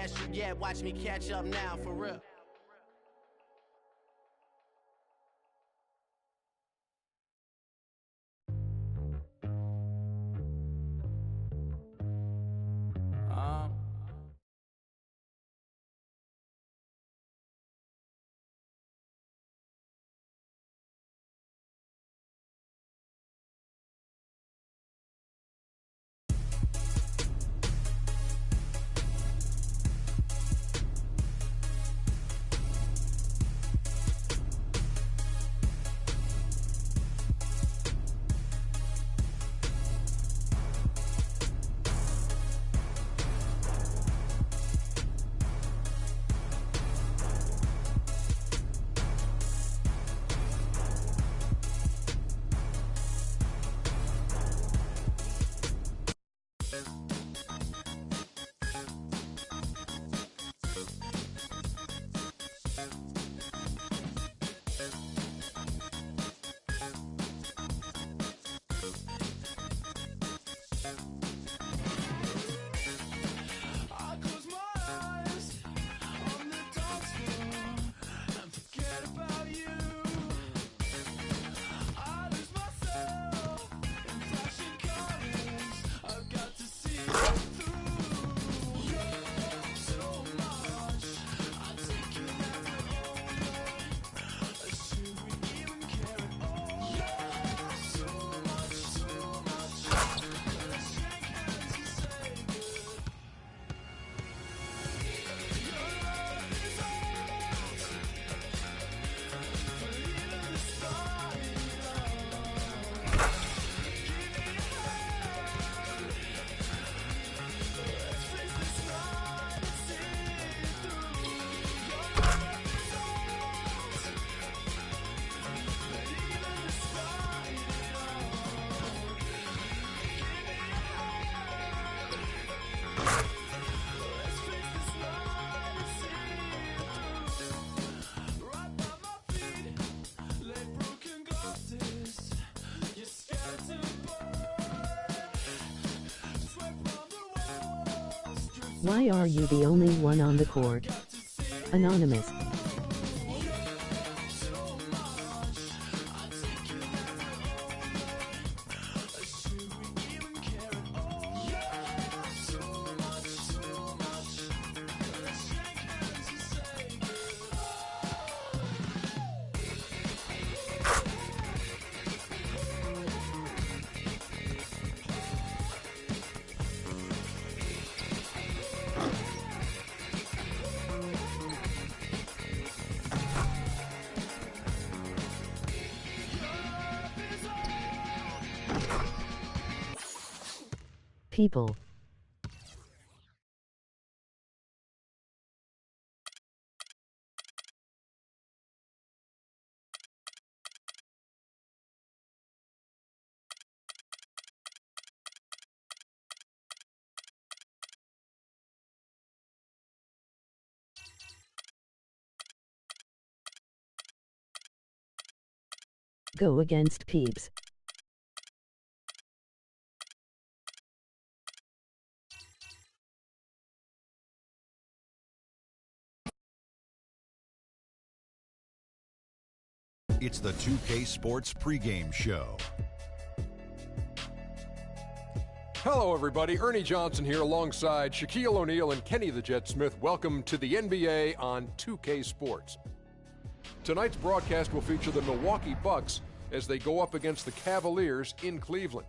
best you get. Watch me catch up now, for real. Why are you the only one on the court? Anonymous. People. Go against Peeps. It's the 2K Sports pregame show. Hello, everybody. Ernie Johnson here alongside Shaquille O'Neal and Kenny the Jet Smith. Welcome to the NBA on 2K Sports. Tonight's broadcast will feature the Milwaukee Bucks as they go up against the Cavaliers in Cleveland.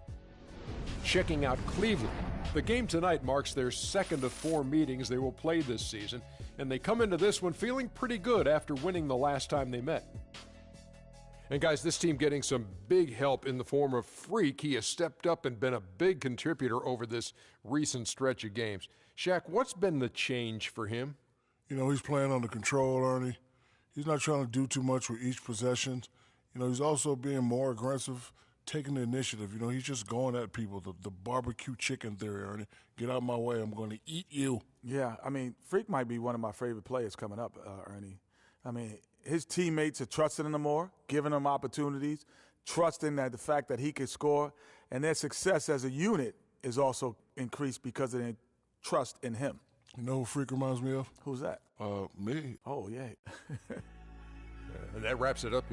Checking out Cleveland. The game tonight marks their second of 4 meetings they will play this season, and they come into this one feeling pretty good after winning the last time they met. And guys, this team getting some big help in the form of Freak. He has stepped up and been a big contributor over this recent stretch of games. Shaq, what's been the change for him? You know, he's playing under control, Ernie. He's not trying to do too much with each possession. You know, he's also being more aggressive, taking the initiative. You know, he's just going at people, the barbecue chicken theory, Ernie. Get out of my way, I'm going to eat you. Yeah, I mean, Freak might be one of my favorite players coming up, Ernie. I mean, his teammates are trusting him more, giving him opportunities, trusting that the fact that he can score, and their success as a unit is also increased because of their trust in him. You know who Freak reminds me of? Who's that? Me. Oh, yeah. And that wraps it up.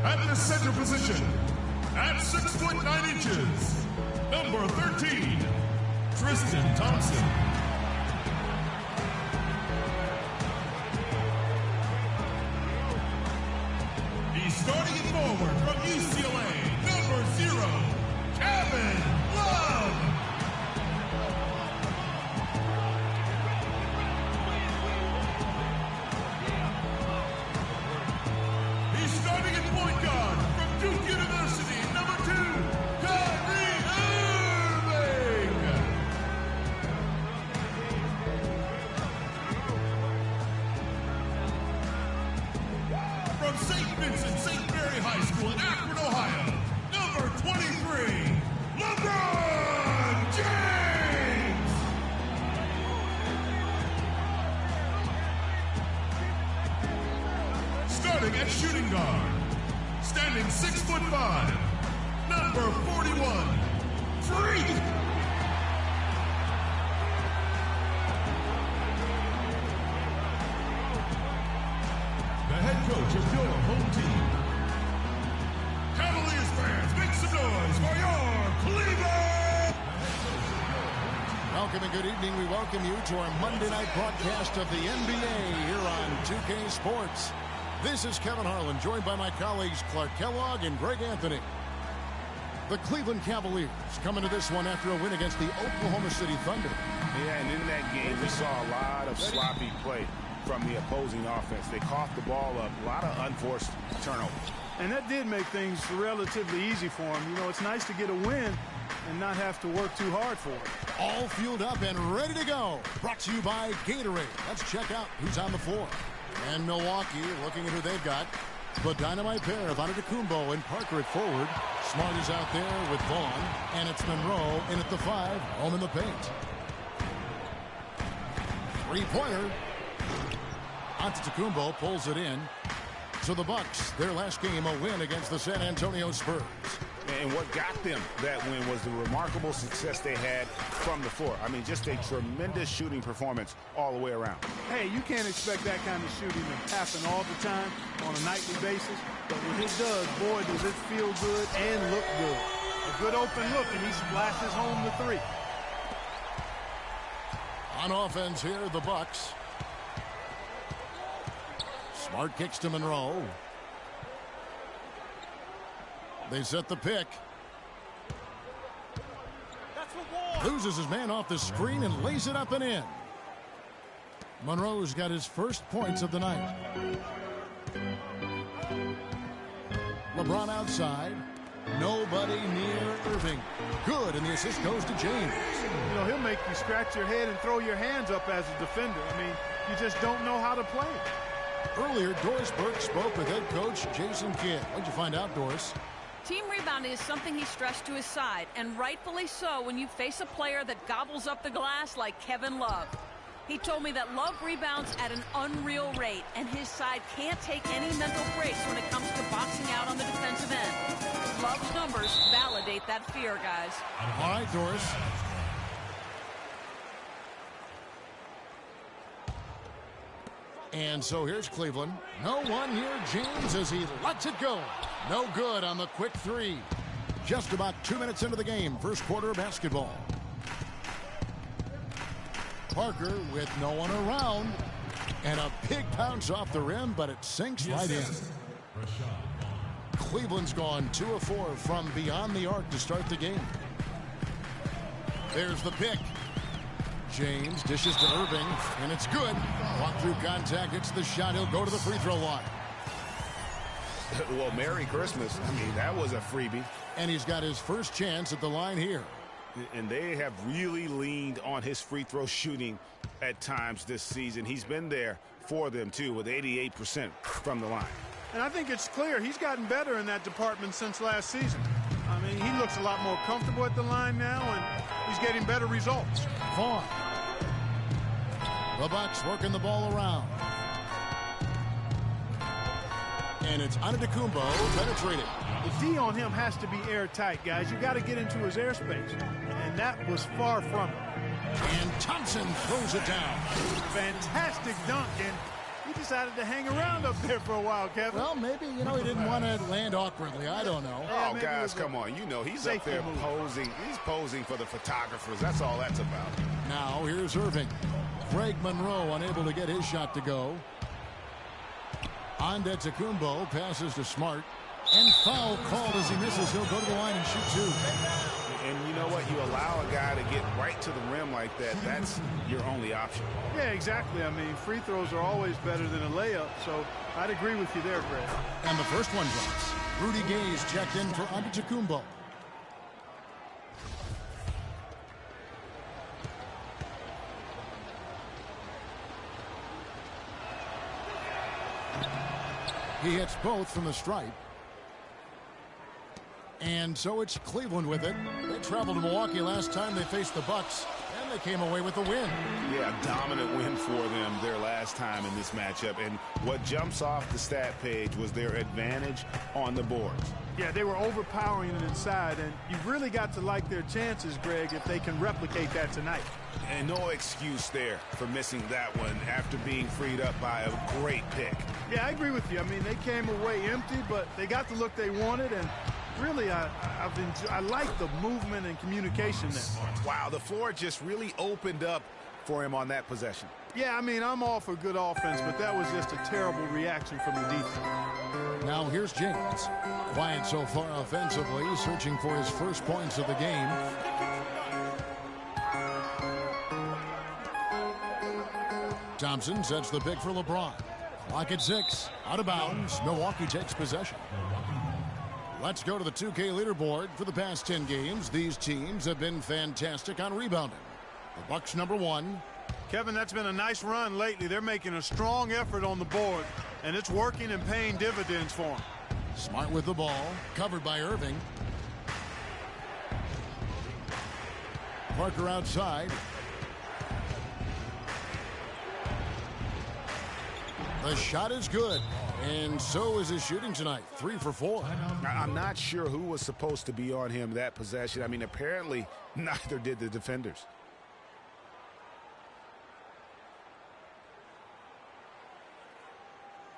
At the center position, at 6 foot 9 inches, number 13, Tristan Thompson. He's starting it forward from UCLA, number 0, Kevin Love. He's starting at point guard from Duke University, number 2, Kyrie Irving. From St. Vincent St. Mary High School in Akron, Ohio, number 23, LeBron James. Starting at shooting guard, standing 6'5", number 41, Freak. The head coach of your home team. Cavaliers fans, make some noise for your Cleveland! Welcome and good evening. We welcome you to our Monday night broadcast of the NBA here on 2K Sports. This is Kevin Harlan, joined by my colleagues Clark Kellogg and Greg Anthony. The Cleveland Cavaliers coming to this one after a win against the Oklahoma City Thunder. Yeah, and in that game, we saw a lot of sloppy play from the opposing offense. They coughed the ball up, a lot of unforced turnovers. And that did make things relatively easy for them. You know, it's nice to get a win and not have to work too hard for it. All fueled up and ready to go. Brought to you by Gatorade. Let's check out who's on the floor. And Milwaukee looking at who they've got. The dynamite pair of Antetokounmpo and Parker at forward. Smart is out there with Vaughn. And it's Monroe in at the 5, home in the paint. Three-pointer. Antetokounmpo pulls it in. So the Bucks, their last game, a win against the San Antonio Spurs. And what got them that win was the remarkable success they had from the floor. I mean, just a tremendous shooting performance all the way around. Hey, you can't expect that kind of shooting to happen all the time on a nightly basis. But when it does, boy, does it feel good and look good. A good open look, and he splashes home the 3. On offense here, the Bucks. Smart kicks to Monroe. They set the pick. Loses his man off the screen and lays it up and in. Monroe's got his first points of the night. LeBron outside. Nobody near Irving. Good, and the assist goes to James. You know, he'll make you scratch your head and throw your hands up as a defender. I mean, you just don't know how to play it. Earlier, Doris Burke spoke with head coach Jason Kidd. What'd you find out, Doris? Team rebounding is something he stressed to his side, and rightfully so when you face a player that gobbles up the glass like Kevin Love. He told me that Love rebounds at an unreal rate, and his side can't take any mental breaks when it comes to boxing out on the defensive end. Love's numbers validate that fear, guys. All right, Doris. And so here's Cleveland. No one near James as he lets it go. No good on the quick 3. Just about 2 minutes into the game. First quarter of basketball. Parker with no one around. And a big bounce off the rim, but it sinks right in. Cleveland's gone 2 of 4 from beyond the arc to start the game. There's the pick. James dishes to Irving, and it's good. Walk through contact, hits the shot. He'll go to the free throw line. Well, Merry Christmas. I mean, that was a freebie. And he's got his first chance at the line here. And they have really leaned on his free throw shooting at times this season. He's been there for them, too, with 88% from the line. And I think it's clear he's gotten better in that department since last season. I mean, he looks a lot more comfortable at the line now, and he's getting better results. Vaughn. The Bucks working the ball around. And it's Antetokounmpo penetrating. The D on him has to be airtight, guys. You got to get into his airspace. And that was far from it. And Thompson throws it down. Fantastic dunk, and he decided to hang around up there for a while, Kevin. Well, maybe, he didn't want to land awkwardly. I don't know. Oh, guys, come on. He's up there posing. He's posing for the photographers. That's all that's about. Now, here's Irving. Greg Monroe unable to get his shot to go. Antetokounmpo passes to Smart. And foul called as he misses. He'll go to the line and shoot two. And you know what? You allow a guy to get right to the rim like that. That's your only option. Yeah, exactly. I mean, free throws are always better than a layup. So I'd agree with you there, Greg. And the first one drops. Rudy Gay's checked in for Antetokounmpo. He hits both from the stripe. And so it's Cleveland with it. They traveled to Milwaukee last time they faced the Bucks, and they came away with the win. Yeah, a dominant win for them their last time in this matchup. And what jumps off the stat page was their advantage on the boards. Yeah, they were overpowering it inside, and you've really got to like their chances, Greg, if they can replicate that tonight. And no excuse there for missing that one after being freed up by a great pick. Yeah, I agree with you. I mean, they came away empty, but they got the look they wanted, and really, I like the movement and communication there. Wow, the floor just really opened up for him on that possession. Yeah, I mean, I'm all for good offense, but that was just a terrible reaction from the defense. Now here's James. Quiet so far offensively, searching for his first points of the game. Thompson sets the pick for LeBron. Clock at 6. Out of bounds. Milwaukee takes possession. Let's go to the 2K leaderboard. For the past 10 games, these teams have been fantastic on rebounding. The Bucks #1. Kevin, that's been a nice run lately. They're making a strong effort on the board, and it's working and paying dividends for them. Smart with the ball, covered by Irving. Parker outside. The shot is good, and so is his shooting tonight. 3 for 4. I'm not sure who was supposed to be on him that possession. I mean, apparently neither did the defenders.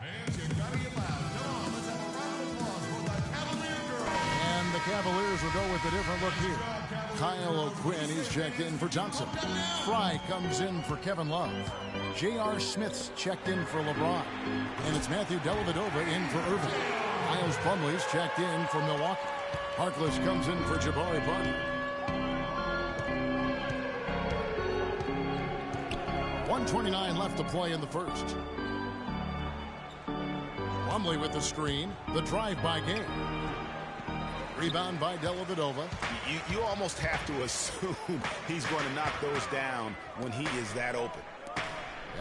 And the Cavaliers will go with a different look here. Kyle O'Quinn is checked in for Johnson. Fry comes in for Kevin Love. J.R. Smith's checked in for LeBron. And it's Matthew Dellavedova in for Irving. Miles Plumlee's checked in for Milwaukee. Harkless comes in for Jabari Parker. 1:29 left to play in the first. Plumlee with the screen. The drive by Game. Rebound by Dellavedova. You almost have to assume he's going to knock those down when he is that open.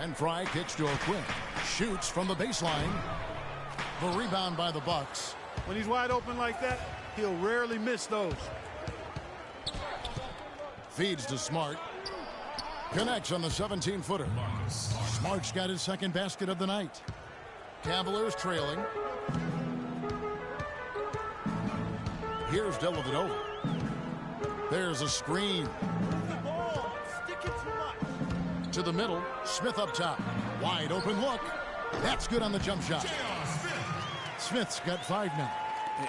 And Fry kicks to O'Quinn. Shoots from the baseline. The rebound by the Bucks. When he's wide open like that, he'll rarely miss those. Feeds to Smart. Connects on the 17-footer. Smart's got his second basket of the night. Cavaliers trailing. Here's Dellavedova. There's a screen. To the middle. Smith up top. Wide open look. That's good on the jump shot. Smith's got 5 now.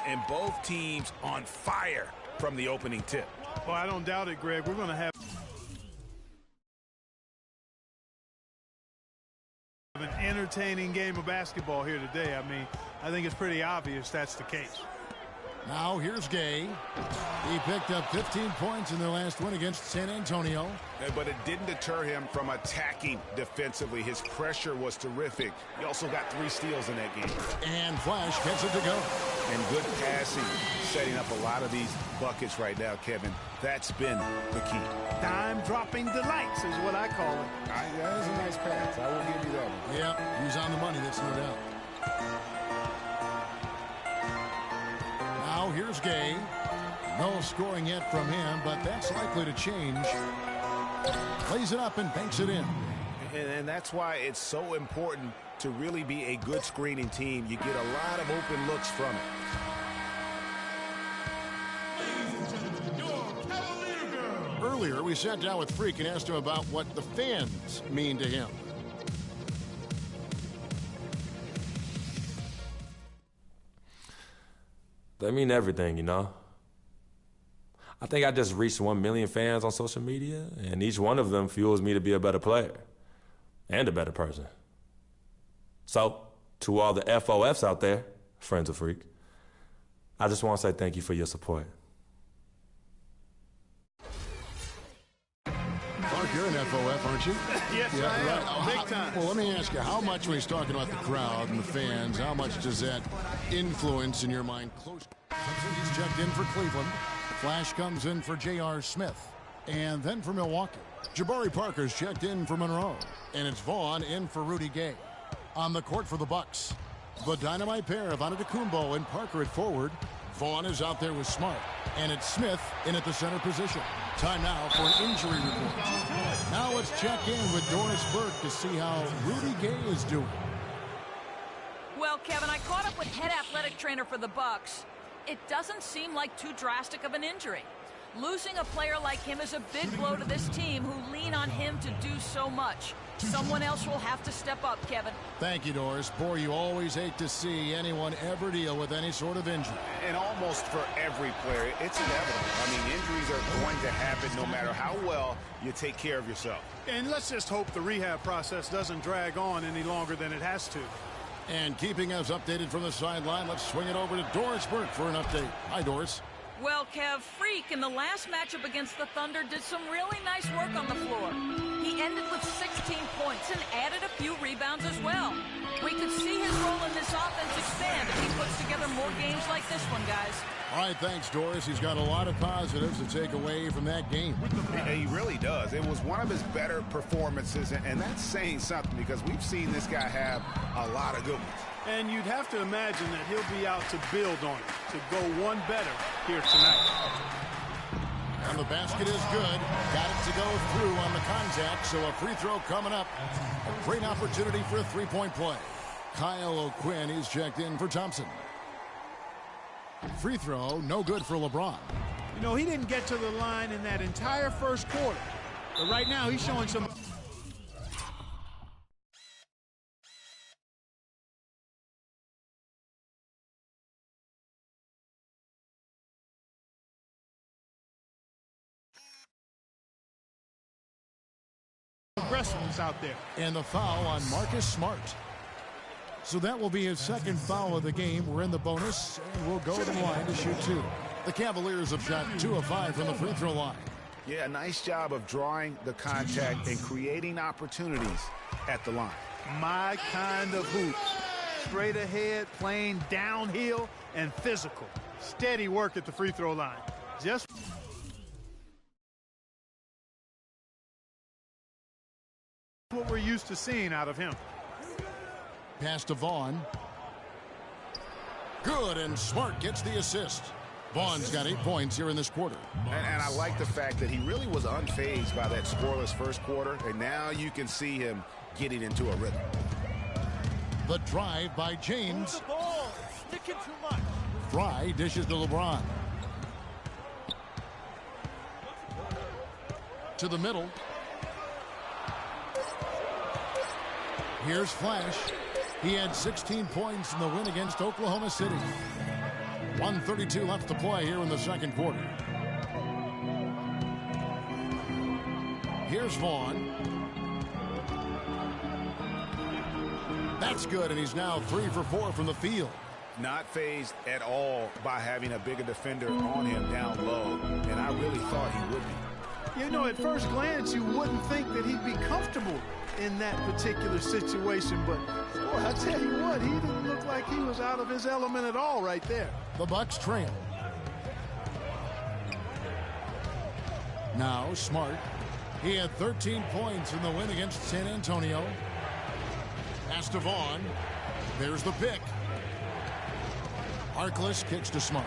And both teams on fire from the opening tip. Well, I don't doubt it, Greg. We're going to have an entertaining game of basketball here today. I mean, I think it's pretty obvious that's the case. Now here's Gay. He picked up 15 points in their last win against San Antonio. But it didn't deter him from attacking defensively. His pressure was terrific. He also got 3 steals in that game. And Flash gets it to go. And good passing, setting up a lot of these buckets right now, Kevin. That's been the key. Dime-dropping delights is what I call it. That is a nice pass. I will give you that one. Yeah, he's on the money, that's no doubt. Now here's Gay. No scoring yet from him, but that's likely to change. Plays it up and banks it in. And that's why it's so important to really be a good screening team. You get a lot of open looks from it. Earlier, we sat down with Freak and asked him about what the fans mean to him. They mean everything, you know. I think I just reached 1 million fans on social media, and each one of them fuels me to be a better player and a better person. So, to all the FOFs out there, friends of Freak, I just want to say thank you for your support. Clark, you're an FOF, aren't you? Yes, yeah, I am. Right. Big time. Well, let me ask you, how much, when he's talking about the crowd and the fans, how much does that influence in your mind? Close. He's checked in for Cleveland. Flash comes in for J.R. Smith. And then for Milwaukee, Jabari Parker's checked in for Monroe. And it's Vaughn in for Rudy Gay. On the court for the Bucks, the dynamite pair of Antetokounmpo and Parker at forward. Vaughn is out there with Smart. And it's Smith in at the center position. Time now for an injury report. Now let's check in with Doris Burke to see how Rudy Gay is doing. Well, Kevin, I caught up with head athletic trainer for the Bucks. It doesn't seem like too drastic of an injury. Losing a player like him is a big blow to this team who lean on him to do so much. Someone else will have to step up, Kevin. Thank you, Doris. Boy, you always hate to see anyone ever deal with any sort of injury. And almost for every player, it's inevitable. I mean, injuries are going to happen no matter how well you take care of yourself. And let's just hope the rehab process doesn't drag on any longer than it has to. And keeping us updated from the sideline, let's swing it over to Doris Burke for an update. Hi, Doris. Well, Kev, Freak in the last matchup against the Thunder did some really nice work on the floor. He ended with 16 points and added a few rebounds as well. We could see his role in this offense expand if he puts together more games like this one, guys. All right, thanks, Doris. He's got a lot of positives to take away from that game. He really does. It was one of his better performances, and that's saying something because we've seen this guy have a lot of good ones. And you'd have to imagine that he'll be out to build on it, to go one better here tonight. And the basket is good. Got it to go through on the contact, so a free throw coming up. A great opportunity for a three-point play. Kyle O'Quinn is checked in for Thompson. Free throw, no good for LeBron. You know, he didn't get to the line in that entire first quarter. But right now, he's showing some... aggressiveness out there. And the foul on Marcus Smart. So that will be his second foul of the game. We're in the bonus, and we'll go to the line to shoot two. The Cavaliers have shot 2 of 5 from the free throw line. Yeah, nice job of drawing the contact and creating opportunities at the line. My kind of hoop. Straight ahead, playing downhill, and physical. Steady work at the free throw line. Just... what we're used to seeing out of him. Pass to Vaughn. Good, and Smart gets the assist. Vaughn's got 8 points here in this quarter. And I like the fact that he really was unfazed by that scoreless first quarter, and now you can see him getting into a rhythm. The drive by James. Move the ball. Sticking too much. Fry dishes to LeBron. To the middle. Here's Flash. He had 16 points in the win against Oklahoma City. 1:32 left to play here in the second quarter. Here's Vaughn. That's good, and he's now 3 for 4 from the field. Not fazed at all by having a bigger defender on him down low, and I really thought he would be. You know, at first glance, you wouldn't think that he'd be comfortable in that particular situation, but boy, I tell you what, he didn't look like he was out of his element at all right there. The Bucks trail. Now Smart. He had 13 points in the win against San Antonio. Pass to Vaughn. There's the pick. Harkless kicks to Smart.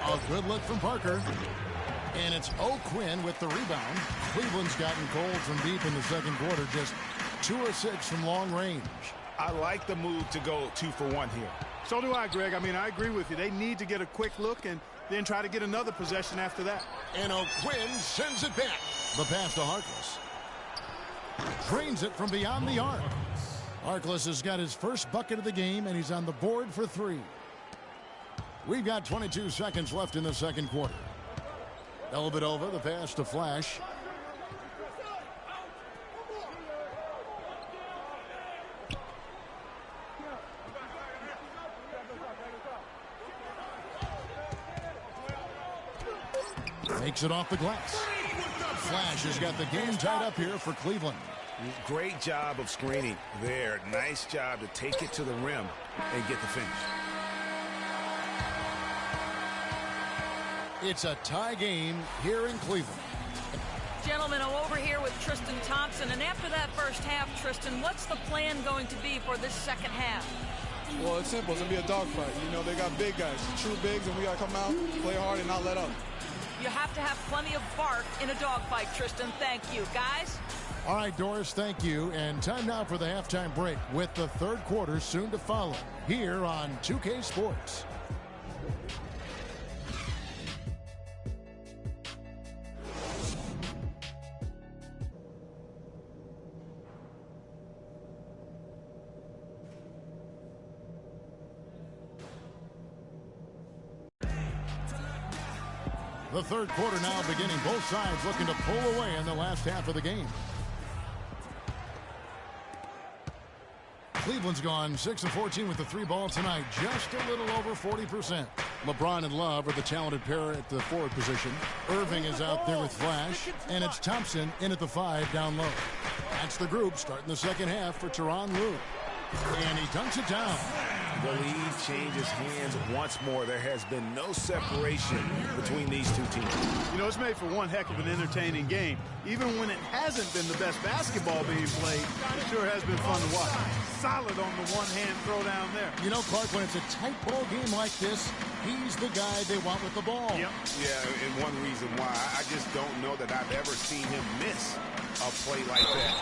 A good look from Parker. And it's O'Quinn with the rebound. Cleveland's gotten cold from deep in the second quarter. Just 2 or 6 from long range. I like the move to go 2 for 1 here. So do I, Greg. I mean, I agree with you. They need to get a quick look and then try to get another possession after that. And O'Quinn sends it back. The pass to Harkless. Drains it from beyond the arc. Harkless has got his first bucket of the game, and he's on the board for 3. We've got 22 seconds left in the second quarter. Dellavedova, the pass to Flash. Makes it off the glass. Flash has got the game tied up here for Cleveland. Great job of screening there. Nice job to take it to the rim and get the finish. It's a tie game here in Cleveland. Gentlemen, I'm over here with Tristan Thompson, and after that first half, Tristan, what's the plan going to be for this second half? Well, it's simple. It's going to be a dogfight. You know, they got big guys, true bigs, and we got to come out, play hard, and not let up. You have to have plenty of bark in a dogfight, Tristan. Thank you. Guys? All right, Doris, thank you. And time now for the halftime break with the third quarter soon to follow here on 2K Sports. The third quarter now beginning. Both sides looking to pull away in the last half of the game. Cleveland's gone 6 of 14 with the 3-ball tonight. Just a little over 40%. LeBron and Love are the talented pair at the forward position. Irving is out there with Flash. And it's Thompson in at the 5 down low. That's the group starting the second half for Tyronn Lue. And he dunks it down. The lead changes hands once more. There has been no separation between these two teams. You know, it's made for one heck of an entertaining game. Even when it hasn't been the best basketball being played, it sure has been fun to watch. Solid on the one-hand throw down there. You know, Clark, when it's a tight ball game like this, he's the guy they want with the ball. Yep. Yeah, and one reason why, I just don't know that I've ever seen him miss a play like that.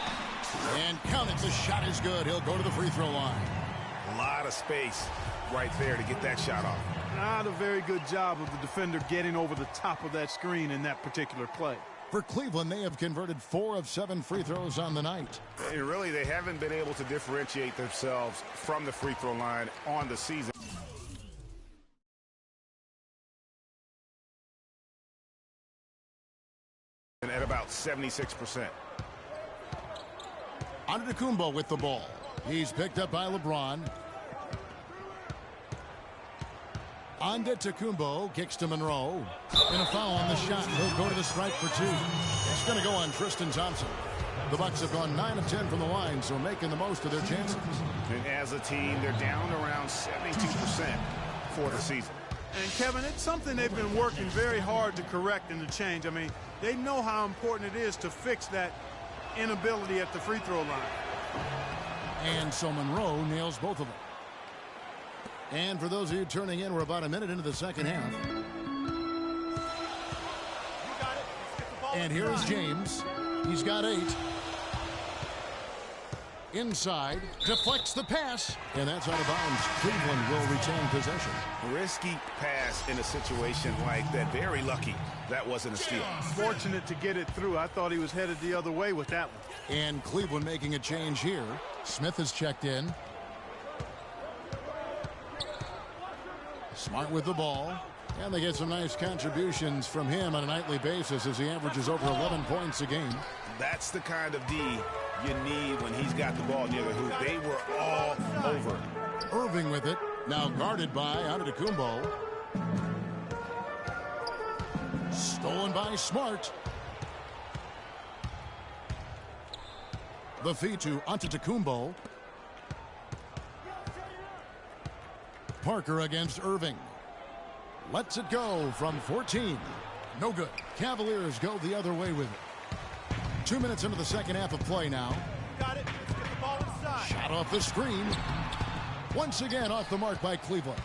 And count it, the shot is good. He'll go to the free throw line. A lot of space right there to get that shot off. Not a very good job of the defender getting over the top of that screen in that particular play. For Cleveland, they have converted 4 of 7 free throws on the night. And really, they haven't been able to differentiate themselves from the free throw line on the season. And at about 76%. Antetokounmpo with the ball. He's picked up by LeBron. Antetokounmpo kicks to Monroe. And a foul on the shot. He'll go to the stripe for 2. It's going to go on Tristan Thompson. The Bucks have gone 9 of 10 from the line, so making the most of their chances. And as a team, they're down around 72% for the season. And, Kevin, it's something they've been working very hard to correct and to change. I mean, they know how important it is to fix that inability at the free throw line. And so Monroe nails both of them. And for those of you turning in, we're about a minute into the second half. And here is James. He's got 8. Inside, deflects the pass, and that's out of bounds. Cleveland will retain possession. Risky pass in a situation like that. Very lucky that wasn't a steal. Fortunate to get it through. I thought he was headed the other way with that one. And Cleveland making a change here. Smith has checked in. Smart with the ball. And they get some nice contributions from him on a nightly basis as he averages over 11 points a game. That's the kind of D you need when he's got the ball near the hoop. They were all over. Irving with it. Now guarded by Antetokounmpo. Stolen by Smart. The feed to Antetokounmpo. Parker against Irving. Lets it go from 14. No good. Cavaliers go the other way with it. 2 minutes into the second half of play now. Got it. Let's get the ball inside. Shot off the screen. Once again off the mark by Cleveland.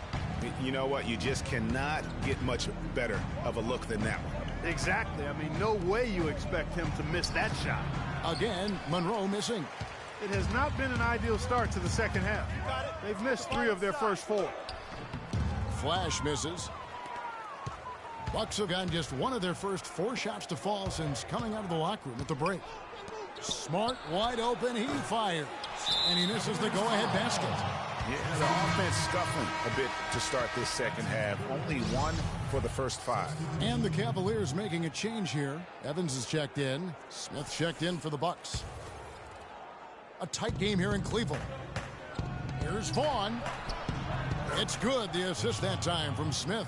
You know what? You just cannot get much better of a look than that one. Exactly. I mean, no way you expect him to miss that shot. Again, Monroe missing. It has not been an ideal start to the second half. They've missed 3 of their first 4. Flash misses. Bucks have gotten just 1 of their first 4 shots to fall since coming out of the locker room at the break. Smart, wide open, he fires. And he misses the go-ahead basket. Yeah, the offense scuffling a bit to start this second half. Only 1 for the first 5. And the Cavaliers making a change here. Evans is checked in. Smith checked in for the Bucks. A tight game here in Cleveland. Here's Vaughn. It's good, the assist that time from Smith.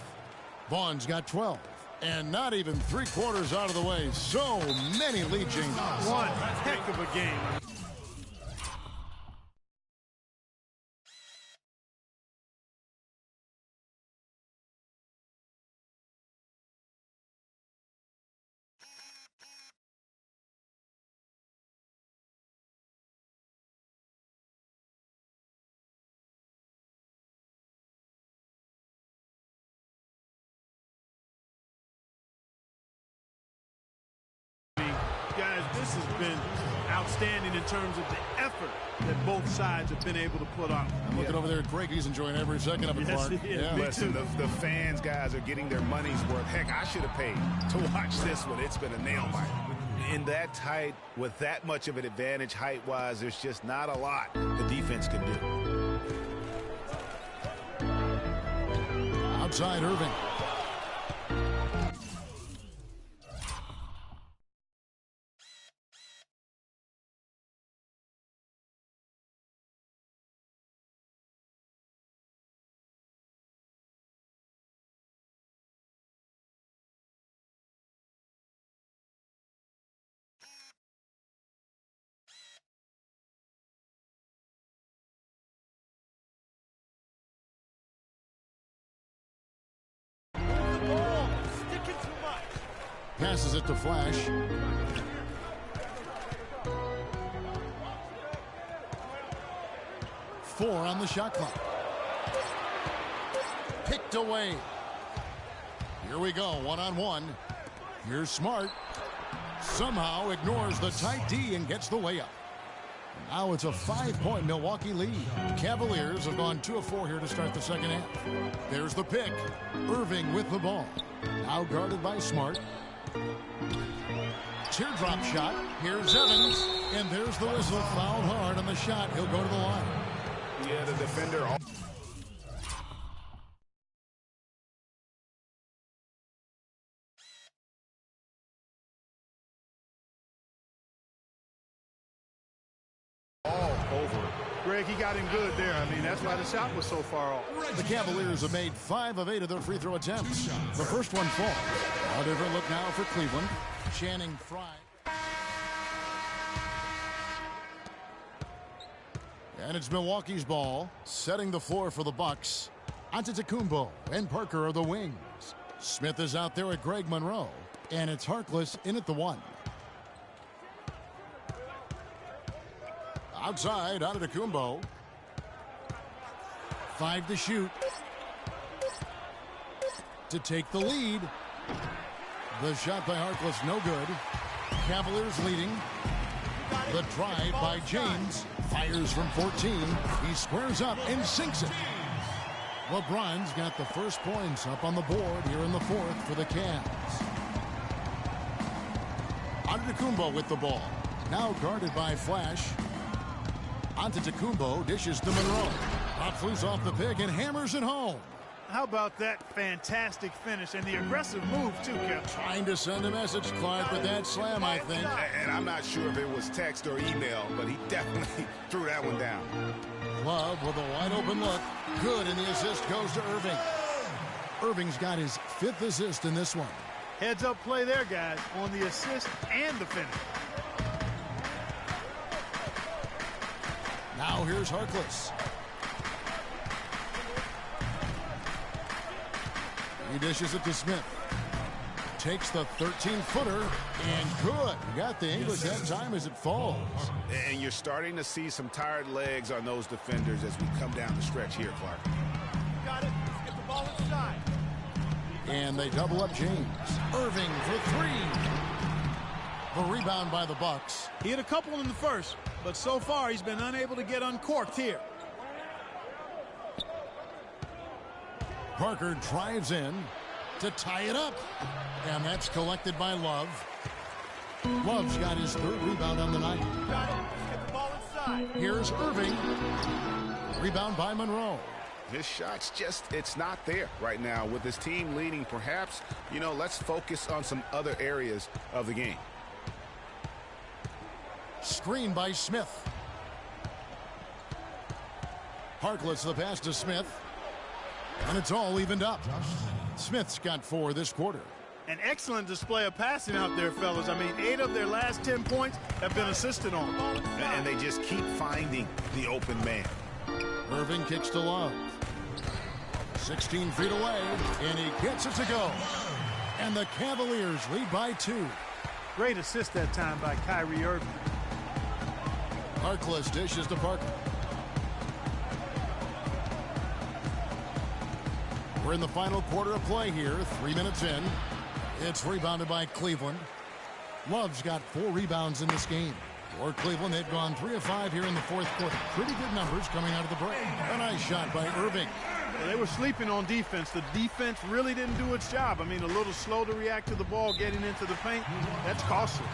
Vaughn's got 12. And not even 3/4 out of the way. So many lead changes. One heck of a game. Guys, this has been outstanding in terms of the effort that both sides have been able to put on. I'm looking over there at Greg. He's enjoying every second of it, Clark. Yeah. Listen, the fans, guys, are getting their money's worth. Heck, I should have paid to watch this one. It's been a nail biter. In that tight, with that much of an advantage height-wise, there's just not a lot the defense can do. Outside Irving. Passes it to Flash. Four on the shot clock. Picked away. Here we go, one-on-one. Here's Smart. Somehow ignores the tight D and gets the way up. Now it's a 5-point Milwaukee lead. Cavaliers have gone 2 of 4 here to start the second half. There's the pick. Irving with the ball. Now guarded by Smart. Teardrop shot. Here's Evans. And there's the whistle. Fouled hard on the shot. He'll go to the line. Yeah, the defender. Greg, he got him good there. I mean, that's why the shot was so far off. The Cavaliers have made 5 of 8 of their free throw attempts. The first one falls. A different look now for Cleveland. Channing Frye. And it's Milwaukee's ball, setting the floor for the Bucks. Antetokounmpo and Parker are the wings. Smith is out there at Greg Monroe. And it's Harkless in at the 1. Outside, Antetokounmpo. 5 to shoot. To take the lead. The shot by Harkless, no good. Cavaliers leading. The drive by James. Fires from 14. He squares up and sinks it. LeBron's got the first points up on the board here in the 4th for the Cavs. Antetokounmpo with the ball. Now guarded by Flash. Antetokounmpo dishes to Monroe. Pops loose off the pick and hammers it home. How about that fantastic finish and the aggressive move, too, Kevin? Trying to send a message, Clark, with that slam, I think. And I'm not sure if it was text or email, but he definitely threw that one down. Love with a wide-open look. Good, and the assist goes to Irving. Irving's got his 5th assist in this one. Heads-up play there, guys, on the assist and the finish. Now here's Harkless. He dishes it to Smith. Takes the 13-footer and good. Got the English that time as it falls. And you're starting to see some tired legs on those defenders as we come down the stretch here, Clark. Got it. Let's get the ball inside. And they double up James. Irving for 3. The rebound by the Bucks. He had a couple in the first, but so far he's been unable to get uncorked here. Parker drives in to tie it up. And that's collected by Love. Love's got his 3rd rebound on the night. Get the ball inside. Here's Irving. Rebound by Monroe. His shot's just, it's not there right now. With his team leading, perhaps, let's focus on some other areas of the game. Screen by Smith. Harkless the pass to Smith. And it's all evened up. Smith's got 4 this quarter. An excellent display of passing out there, fellas. I mean, 8 of their last 10 points have been assisted on. And they just keep finding the open man. Irving kicks to Love. 16 feet away, and he gets it to go. And the Cavaliers lead by 2. Great assist that time by Kyrie Irving. Harkless dishes to Parker. We're in the final quarter of play here, 3 minutes in. It's rebounded by Cleveland. Love's got 4 rebounds in this game. For Cleveland, they've gone 3 of 5 here in the 4th quarter. Pretty good numbers coming out of the break. A nice shot by Irving. Well, they were sleeping on defense. The defense really didn't do its job. I mean, a little slow to react to the ball getting into the paint. That's costly.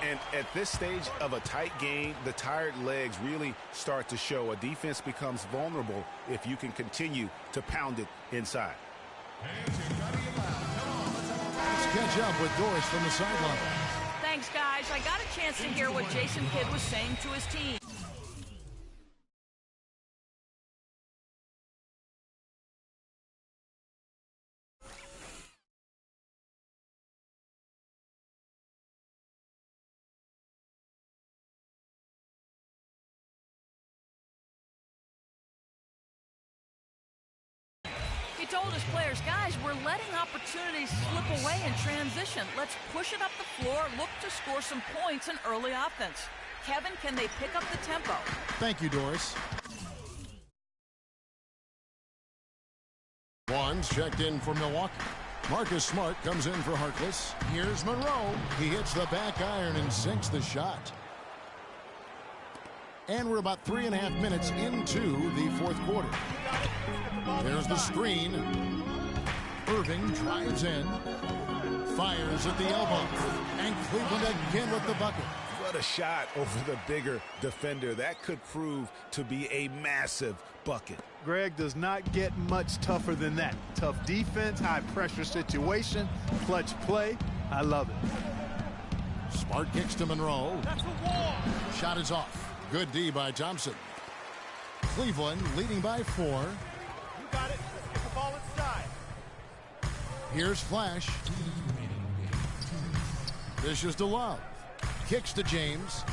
And at this stage of a tight game, the tired legs really start to show. A defense becomes vulnerable if you can continue to pound it inside. Let's catch up with Doris from the sideline. Thanks, guys. I got a chance to hear what Jason Kidd was saying to his team. He told his players, guys, we're letting opportunities slip away in transition. Let's push it up the floor, look to score some points in early offense. Kevin, can they pick up the tempo? Thank you, Doris. One's checked in for Milwaukee. Marcus Smart comes in for Harkless. Here's Monroe. He hits the back iron and sinks the shot. And we're about 3.5 minutes into the 4th quarter. There's the screen. Irving drives in. Fires at the elbow. And Cleveland again with the bucket. What a shot over the bigger defender. That could prove to be a massive bucket. Greg does not get much tougher than that. Tough defense, high pressure situation, clutch play. I love it. Smart kicks to Monroe. That's a wall. Shot is off. Good D by Thompson. Cleveland leading by 4. You got it. Let's get the ball inside. Here's Flash. Dishes to Love. Kicks to James.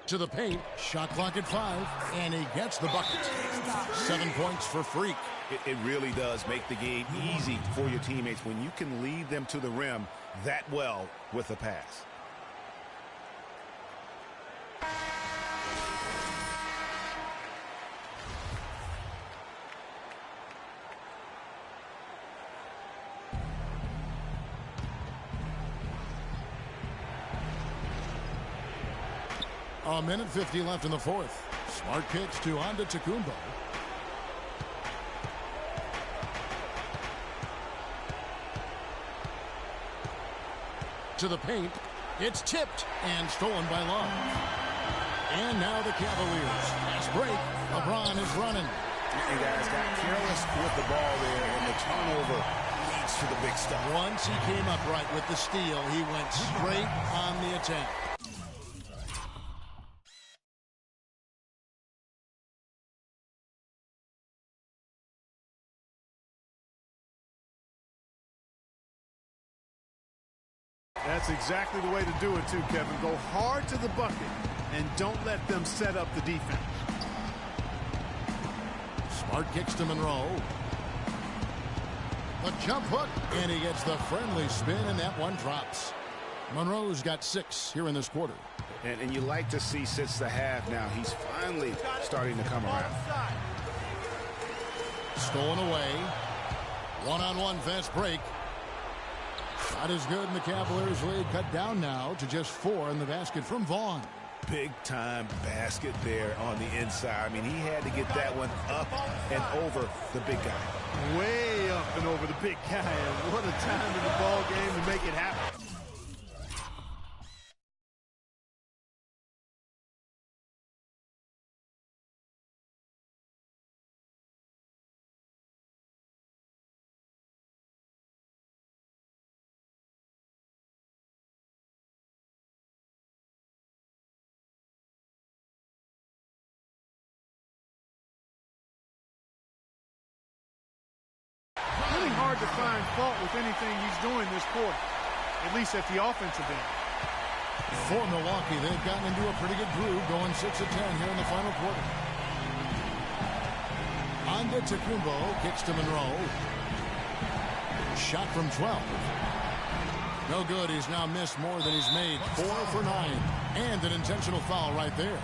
To the paint. Shot clock at 5. And he gets the bucket. 7 points for Freak. It really does make the game easy for your teammates when you can lead them to the rim that well with a pass. A minute 50 left in the 4th. Smart kicks to Antetokounmpo. To the paint. It's tipped and stolen by Love. And now the Cavaliers. Fast break. LeBron is running. And guys got careless with the ball there, and the turnover leads to the big stuff. Once he came up right with the steal, he went straight on the attack. That's exactly the way to do it, too, Kevin. Go hard to the bucket and don't let them set up the defense. Smart kicks to Monroe. A jump hook, and he gets the friendly spin, and that one drops. Monroe's got 6 here in this quarter. And you like to see since the half now, he's finally starting to come around. Stolen away. One-on-one fast break. Not as good, and the Cavaliers lead cut down now to just 4 in the basket from Vaughn. Big-time basket there on the inside. I mean, he had to get that one up and over the big guy. Way up and over the big guy. And what a time in the ball game to make it happen. Really hard to find fault with anything he's doing this quarter, at least at the offensive end. For Milwaukee, they've gotten into a pretty good groove, going 6 of 10 here in the final quarter. Antetokounmpo kicks to Monroe. Shot from 12. No good. He's now missed more than he's made. 4 for 9. And an intentional foul right there.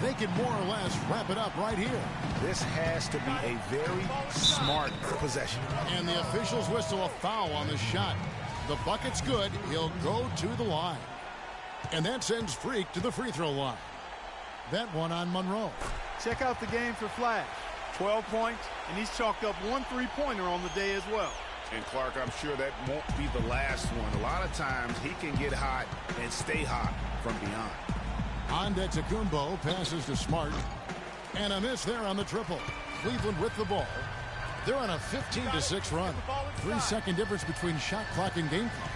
They can more or less wrap it up right here. This has to be a very smart possession. And the officials whistle a foul on the shot. The bucket's good. He'll go to the line. And that sends Freak to the free throw line. That one on Monroe. Check out the game for Flash. 12 points, and he's chalked up 1 3-pointer on the day as well. And Clark, I'm sure that won't be the last one. A lot of times he can get hot and stay hot from beyond. Antetokounmpo passes to Smart. And a miss there on the triple. Cleveland with the ball. They're on a 15-6 run. 3-second difference between shot clock and game clock.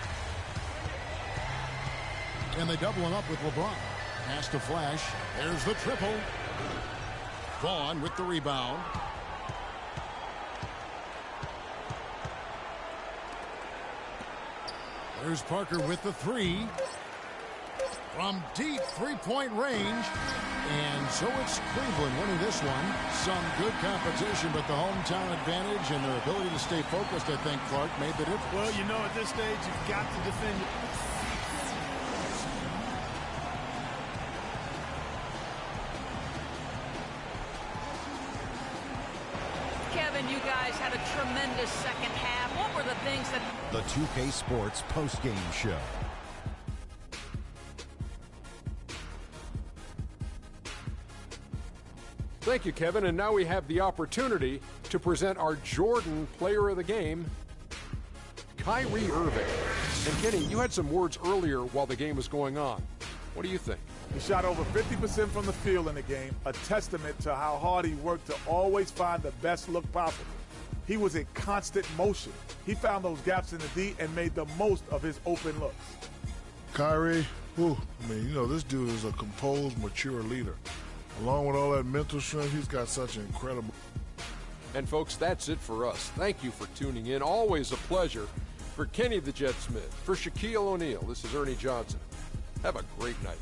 And they double him up with LeBron. Pass to Flash. There's the triple. Vaughn with the rebound. There's Parker with the 3. From deep three-point range. And so it's Cleveland winning this one. Some good competition, but the hometown advantage and their ability to stay focused, I think, Clark, made the difference. Well, you know, at this stage, you've got to defend. Kevin, you guys had a tremendous second half. What were the things that... The 2K Sports postgame show. Thank you, Kevin. And now we have the opportunity to present our Jordan Player of the Game, Kyrie Irving. And Kenny, you had some words earlier while the game was going on. What do you think? He shot over 50% from the field in the game, a testament to how hard he worked to always find the best look possible. He was in constant motion. He found those gaps in the D and made the most of his open looks. Kyrie, I mean, you know, this dude is a composed, mature leader. Along with all that mental strength, he's got such an incredible... And folks, that's it for us. Thank you for tuning in. Always a pleasure. For Kenny the Jet Smith, for Shaquille O'Neal, this is Ernie Johnson. Have a great night.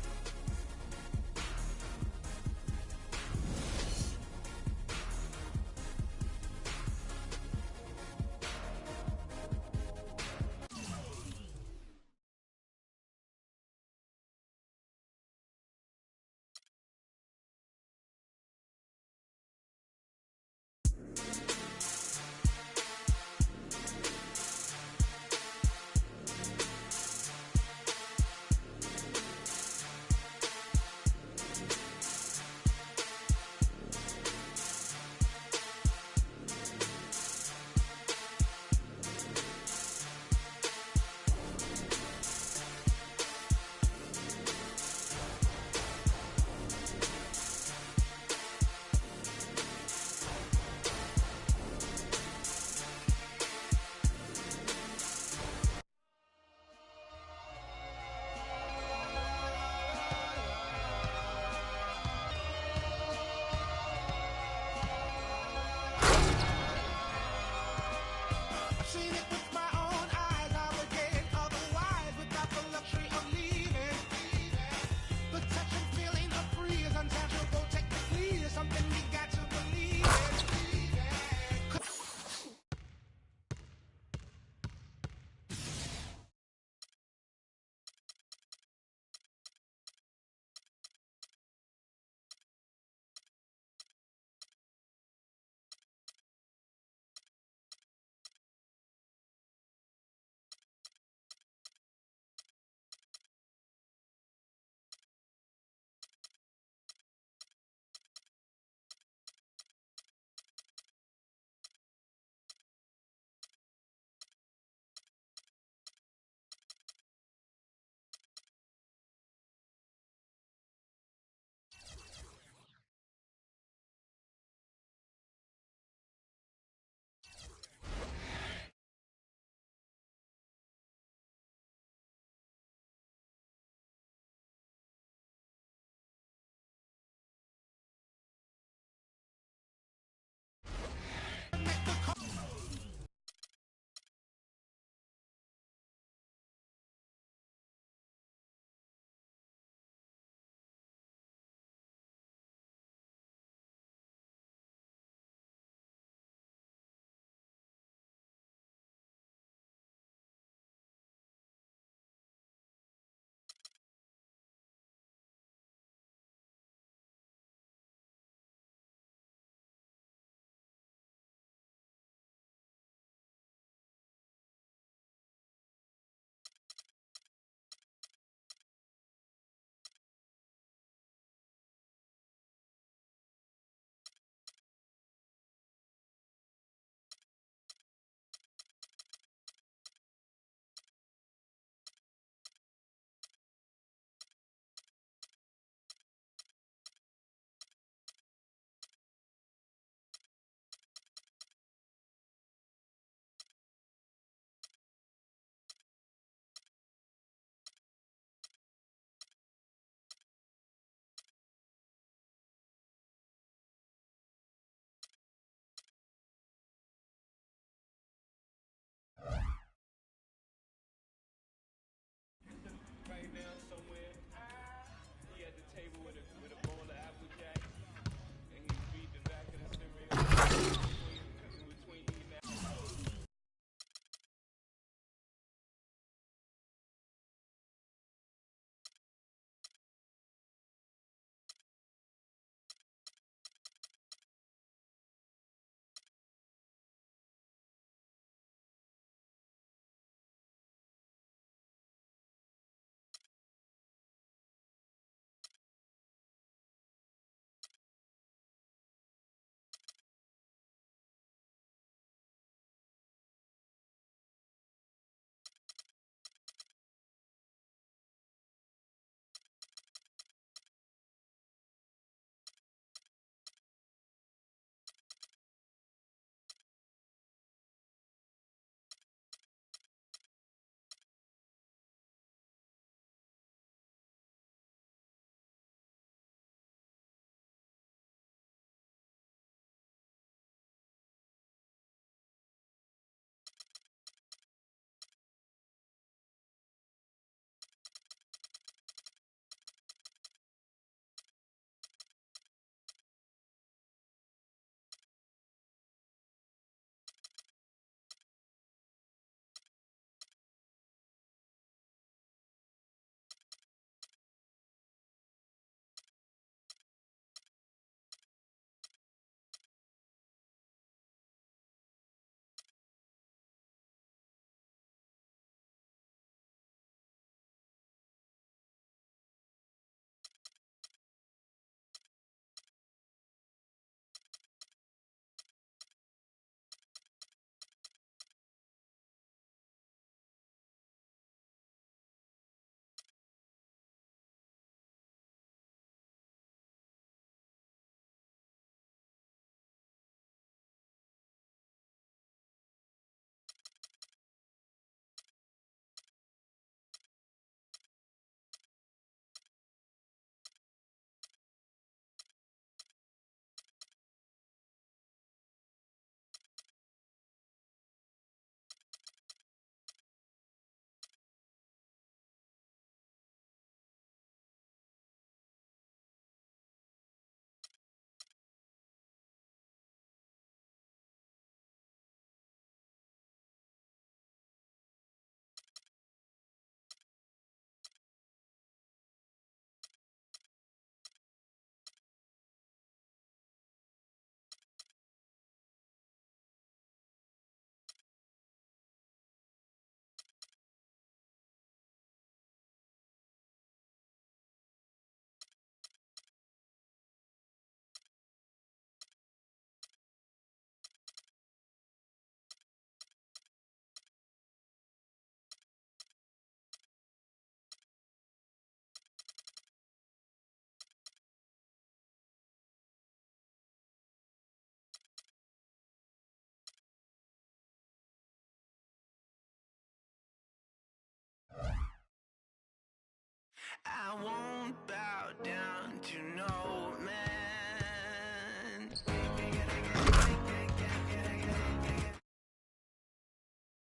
I won't